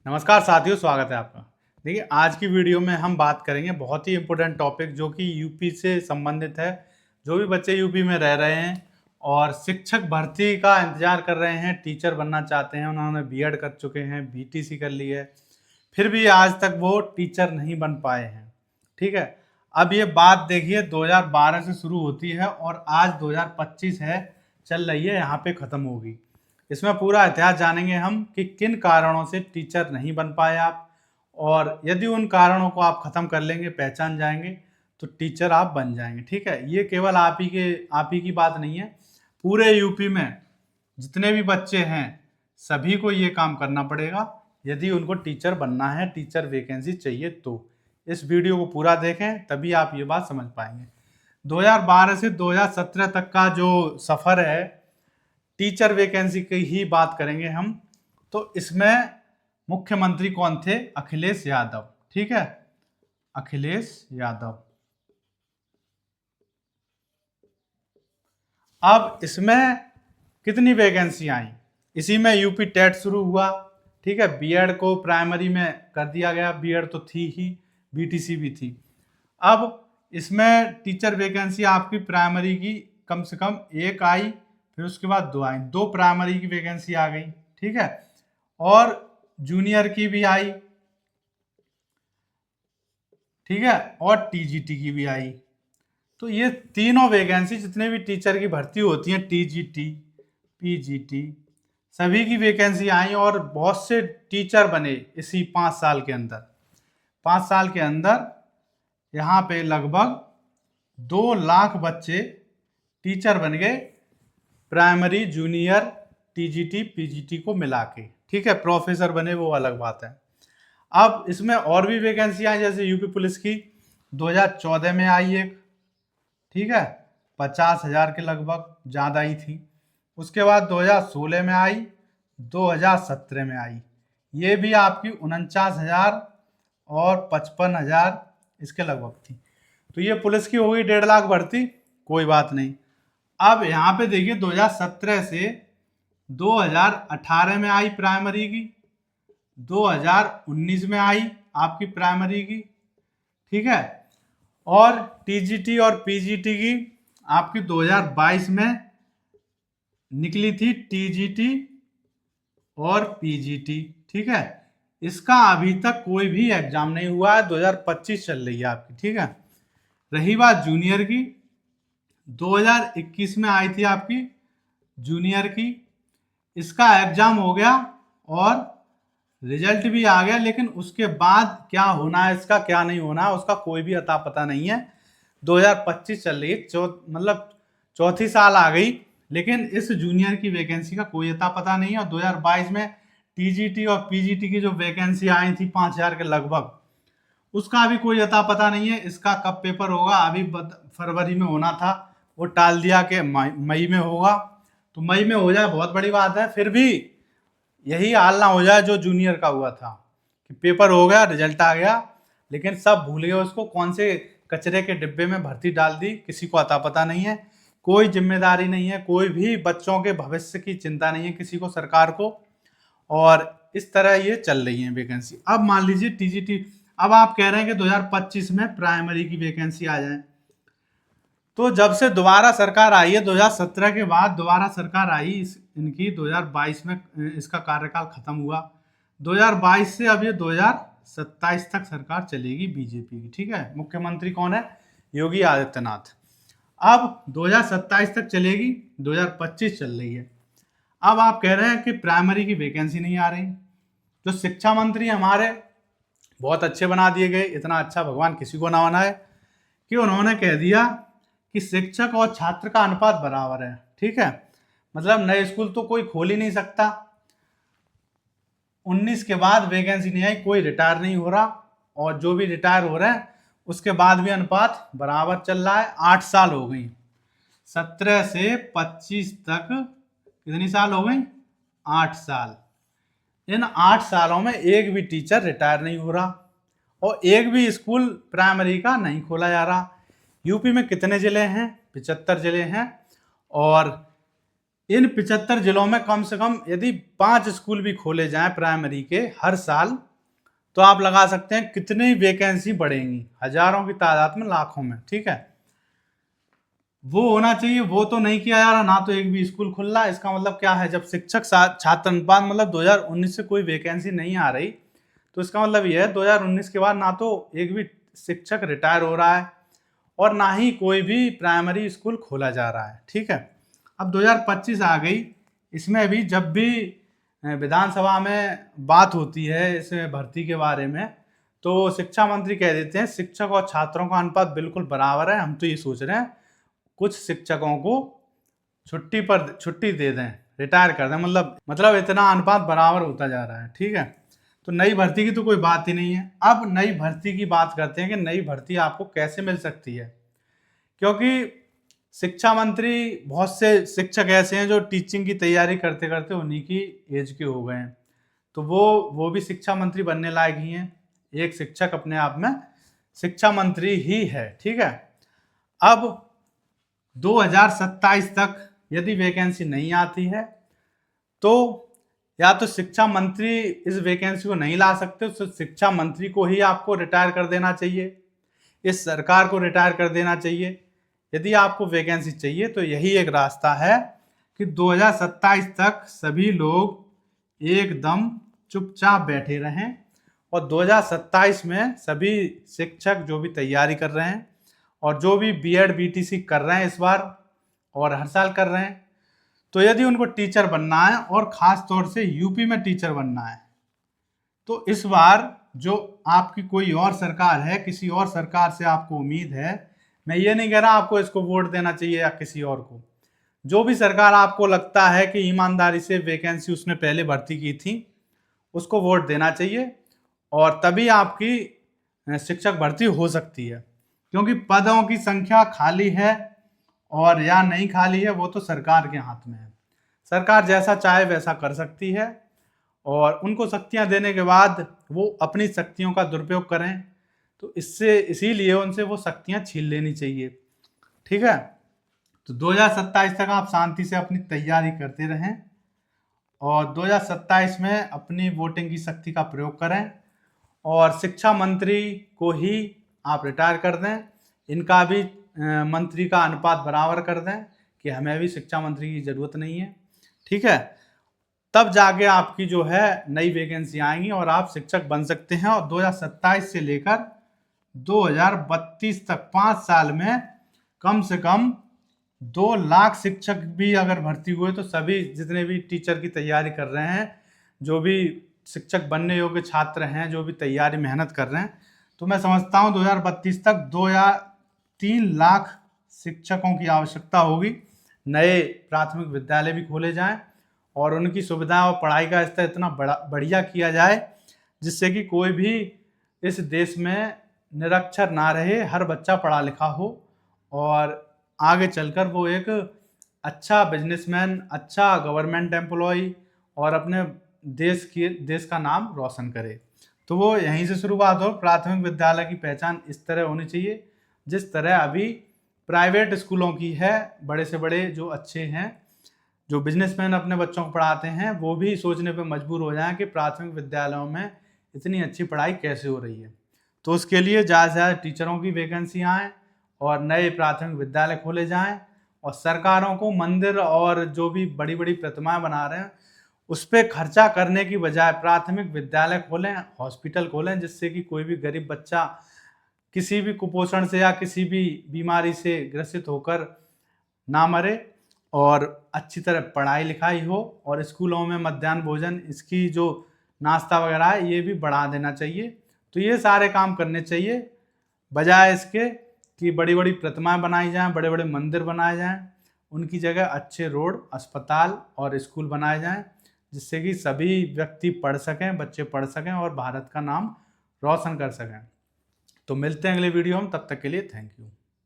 नमस्कार साथियों, स्वागत है आपका। देखिए, आज की वीडियो में हम बात करेंगे बहुत ही इम्पोर्टेंट टॉपिक जो कि यूपी से संबंधित है। जो भी बच्चे यूपी में रह रहे हैं और शिक्षक भर्ती का इंतजार कर रहे हैं, टीचर बनना चाहते हैं, उन्होंने बीएड कर चुके हैं, बीटीसी कर ली है, फिर भी आज तक वो टीचर नहीं बन पाए हैं। ठीक है, अब ये बात देखिए 2012 से शुरू होती है और आज 2025 है, चल रही है, यहाँ पे ख़त्म होगी। इसमें पूरा इतिहास जानेंगे हम कि किन कारणों से टीचर नहीं बन पाए आप, और यदि उन कारणों को आप खत्म कर लेंगे, पहचान जाएंगे, तो टीचर आप बन जाएंगे। ठीक है, ये केवल आप ही की बात नहीं है, पूरे यूपी में जितने भी बच्चे हैं सभी को ये काम करना पड़ेगा यदि उनको टीचर बनना है, टीचर वैकेंसी चाहिए तो। इस वीडियो को पूरा देखें तभी आप ये बात समझ पाएंगे। 2012 से 2017 तक का जो सफ़र है, टीचर वैकेंसी की ही बात करेंगे हम। तो इसमें मुख्यमंत्री कौन थे? अखिलेश यादव। ठीक है, अखिलेश यादव। अब इसमें कितनी वैकेंसी आई? इसी में यूपी टेट शुरू हुआ। ठीक है, बीएड को प्राइमरी में कर दिया गया, बीएड तो थी ही, बीटीसी भी थी। अब इसमें टीचर वैकेंसी आपकी प्राइमरी की कम से कम एक आई, फिर उसके बाद दो आई, दो प्राइमरी की वैकेंसी आ गई। ठीक है, और जूनियर की भी आई। ठीक है, और टीजीटी की भी आई। तो ये तीनों वैकेंसी जितने भी टीचर की भर्ती होती हैं, टीजीटी, पीजीटी, सभी की वैकेंसी आई और बहुत से टीचर बने इसी 5 साल के अंदर। 5 साल के अंदर यहाँ पे लगभग 2 लाख बच्चे टीचर बन गए, प्राइमरी, जूनियर, टीजीटी, पीजीटी को मिला के। ठीक है, प्रोफेसर बने वो अलग बात है। अब इसमें और भी वैकेंसी आई, जैसे यूपी पुलिस की 2014 में आई एक। ठीक है, 50,000 के लगभग, ज़्यादा ही थी। उसके बाद 2016 में आई, 2017 में आई, ये भी आपकी 49,000 और 55,000 इसके लगभग थी। तो ये पुलिस की हो गई 1.5 लाख भर्ती, कोई बात नहीं। अब यहाँ पे देखिए 2017 से 2018 में आई प्राइमरी की, 2019 में आई आपकी प्राइमरी की। ठीक है, और टीजीटी और पीजीटी की आपकी 2022 में निकली थी, टीजीटी और पीजीटी। ठीक है, इसका अभी तक कोई भी एग्जाम नहीं हुआ है, 2025 चल रही है आपकी। ठीक है, रही बात जूनियर की, 2021 में आई थी आपकी जूनियर की, इसका एग्जाम हो गया और रिजल्ट भी आ गया, लेकिन उसके बाद क्या होना है इसका, क्या नहीं होना है उसका कोई भी अता पता नहीं है। 2025 चल रही है, मतलब चौथी साल आ गई, लेकिन इस जूनियर की वैकेंसी का कोई अता पता नहीं है। और 2022 में टीजीटी और पीजीटी की जो वैकेंसी आई थी 5,000 के लगभग, उसका भी कोई अता पता नहीं है। इसका कब पेपर होगा? अभी फरवरी में होना था, वो टाल दिया कि मई में होगा। तो मई में हो जाए बहुत बड़ी बात है, फिर भी यही हाल ना हो जाए जो जूनियर का हुआ था कि पेपर हो गया, रिजल्ट आ गया, लेकिन सब भूल गए उसको, कौन से कचरे के डिब्बे में भर्ती डाल दी, किसी को अता पता नहीं है, कोई जिम्मेदारी नहीं है, कोई भी बच्चों के भविष्य की चिंता नहीं है किसी को, सरकार को। और इस तरह ये चल रही है वैकेंसी। अब मान लीजिए टीजीटी, अब आप कह रहे हैं कि 2025 में प्राइमरी की वैकेंसी आ जाए, तो जब से दोबारा सरकार आई है, 2017 के बाद दोबारा सरकार आई इनकी, 2022 में इसका कार्यकाल खत्म हुआ। 2022 से अब ये 2027 तक सरकार चलेगी बीजेपी की। ठीक है, मुख्यमंत्री कौन है? योगी आदित्यनाथ। अब 2027 तक चलेगी, 2025 चल रही है। अब आप कह रहे हैं कि प्राइमरी की वैकेंसी नहीं आ रही। जो शिक्षा मंत्री हमारे बहुत अच्छे बना दिए गए, इतना अच्छा भगवान किसी को ना बनाए, कि उन्होंने कह दिया कि शिक्षक और छात्र का अनुपात बराबर है। ठीक है, मतलब नए स्कूल तो कोई खोल ही नहीं सकता। 19 के बाद वैकेंसी नहीं आई, कोई रिटायर नहीं हो रहा, और जो भी रिटायर हो रहे हैं उसके बाद भी अनुपात बराबर चल रहा है। 8 साल हो गई, 17 से 25 तक कितनी साल हो गई? 8 साल। इन 8 सालों में एक भी टीचर रिटायर नहीं हो रहा और एक भी स्कूल प्राइमरी का नहीं खोला जा रहा। यूपी में कितने ज़िले हैं? 75 ज़िले हैं, और इन 75 जिलों में कम से कम यदि 5 स्कूल भी खोले जाएं प्राइमरी के हर साल, तो आप लगा सकते हैं कितनी वैकेंसी बढ़ेंगी, हजारों की तादाद में, लाखों में। ठीक है, वो होना चाहिए, वो तो नहीं किया जा रहा, ना तो एक भी स्कूल खुल रहा। इसका मतलब क्या है, जब शिक्षक छात्र अनुपात मतलब 2019 से कोई वैकेंसी नहीं आ रही, तो इसका मतलब ये है 2019 के बाद ना तो एक भी शिक्षक रिटायर हो रहा है और ना ही कोई भी प्राइमरी स्कूल खोला जा रहा है। ठीक है, अब 2025 आ गई, इसमें भी जब भी विधानसभा में बात होती है इस भर्ती के बारे में, तो शिक्षा मंत्री कह देते हैं शिक्षक और छात्रों का अनुपात बिल्कुल बराबर है, हम तो ये सोच रहे हैं कुछ शिक्षकों को छुट्टी दे दें, रिटायर कर दें, मतलब इतना अनुपात बराबर होता जा रहा है। ठीक है, तो नई भर्ती की तो कोई बात ही नहीं है। अब नई भर्ती की बात करते हैं कि नई भर्ती आपको कैसे मिल सकती है, क्योंकि शिक्षा मंत्री, बहुत से शिक्षक ऐसे हैं जो टीचिंग की तैयारी करते करते उन्हीं की एज के हो गए हैं, तो वो भी शिक्षा मंत्री बनने लायक ही हैं। एक शिक्षक अपने आप में शिक्षा मंत्री ही है। ठीक है, अब 2027 तक यदि वैकेंसी नहीं आती है, तो या तो शिक्षा मंत्री इस वैकेंसी को नहीं ला सकते, तो शिक्षा मंत्री को ही आपको रिटायर कर देना चाहिए, इस सरकार को रिटायर कर देना चाहिए। यदि आपको वैकेंसी चाहिए तो यही एक रास्ता है कि 2027 तक सभी लोग एकदम चुपचाप बैठे रहें और 2027 में सभी शिक्षक जो भी तैयारी कर रहे हैं और जो भी बीएड बीटीसी कर रहे हैं इस बार और हर साल कर रहे हैं, तो यदि उनको टीचर बनना है और ख़ास तौर से यूपी में टीचर बनना है, तो इस बार जो आपकी कोई और सरकार है, किसी और सरकार से आपको उम्मीद है, मैं ये नहीं कह रहा आपको इसको वोट देना चाहिए या किसी और को, जो भी सरकार आपको लगता है कि ईमानदारी से वैकेंसी उसने पहले भर्ती की थी, उसको वोट देना चाहिए और तभी आपकी शिक्षक भर्ती हो सकती है। क्योंकि पदों की संख्या खाली है और या नहीं खाली है वो तो सरकार के हाथ में है, सरकार जैसा चाहे वैसा कर सकती है और उनको शक्तियां देने के बाद वो अपनी शक्तियों का दुरुपयोग करें, तो इसीलिए उनसे वो शक्तियां छीन लेनी चाहिए। ठीक है, तो 2027 तक आप शांति से अपनी तैयारी करते रहें और 2027 में अपनी वोटिंग की शक्ति का प्रयोग करें और शिक्षा मंत्री को ही आप रिटायर कर दें, इनका भी मंत्री का अनुपात बराबर कर दें कि हमें भी शिक्षा मंत्री की ज़रूरत नहीं है। ठीक है, तब जाके आपकी जो है नई वैकेंसी आएंगी और आप शिक्षक बन सकते हैं और 2027 से लेकर 2032 तक 5 साल में कम से कम 2 लाख शिक्षक भी अगर भर्ती हुए तो सभी जितने भी टीचर की तैयारी कर रहे हैं, जो भी शिक्षक बनने योग्य छात्र हैं, जो भी तैयारी मेहनत कर रहे हैं, तो मैं समझता हूँ 2032 तक 2 या 3 लाख शिक्षकों की आवश्यकता होगी। नए प्राथमिक विद्यालय भी खोले जाएं और उनकी सुविधा और पढ़ाई का स्तर इतना बढ़िया किया जाए जिससे कि कोई भी इस देश में निरक्षर ना रहे, हर बच्चा पढ़ा लिखा हो और आगे चलकर वो एक अच्छा बिजनेसमैन, अच्छा गवर्नमेंट एम्प्लॉय और अपने देश का नाम रोशन करे। तो वो यहीं से शुरुआत हो। प्राथमिक विद्यालय की पहचान इस तरह होनी चाहिए जिस तरह अभी प्राइवेट स्कूलों की है, बड़े से बड़े जो अच्छे हैं, जो बिजनेसमैन अपने बच्चों को पढ़ाते हैं, वो भी सोचने पे मजबूर हो जाएं कि प्राथमिक विद्यालयों में इतनी अच्छी पढ़ाई कैसे हो रही है। तो उसके लिए ज़्यादा से ज़्यादा टीचरों की वैकेंसी आएँ और नए प्राथमिक विद्यालय खोले जाएं और सरकारों को मंदिर और जो भी बड़ी बड़ी प्रतिमाएं बना रहे हैं उस पर खर्चा करने की बजाय प्राथमिक विद्यालय खोलें, हॉस्पिटल खोलें, जिससे कि कोई भी गरीब बच्चा किसी भी कुपोषण से या किसी भी बीमारी से ग्रसित होकर ना मरे और अच्छी तरह पढ़ाई लिखाई हो। और स्कूलों में मध्याह्न भोजन, इसकी जो नाश्ता वगैरह है, ये भी बढ़ा देना चाहिए। तो ये सारे काम करने चाहिए बजाय इसके कि बड़ी बड़ी प्रतिमाएं बनाई जाएं, बड़े बड़े मंदिर बनाए जाएं। उनकी जगह अच्छे रोड, अस्पताल और स्कूल बनाए जाएं जिससे कि सभी व्यक्ति पढ़ सकें, बच्चे पढ़ सकें और भारत का नाम रोशन कर सकें। तो मिलते हैं अगले वीडियो में, तब तक के लिए थैंक यू।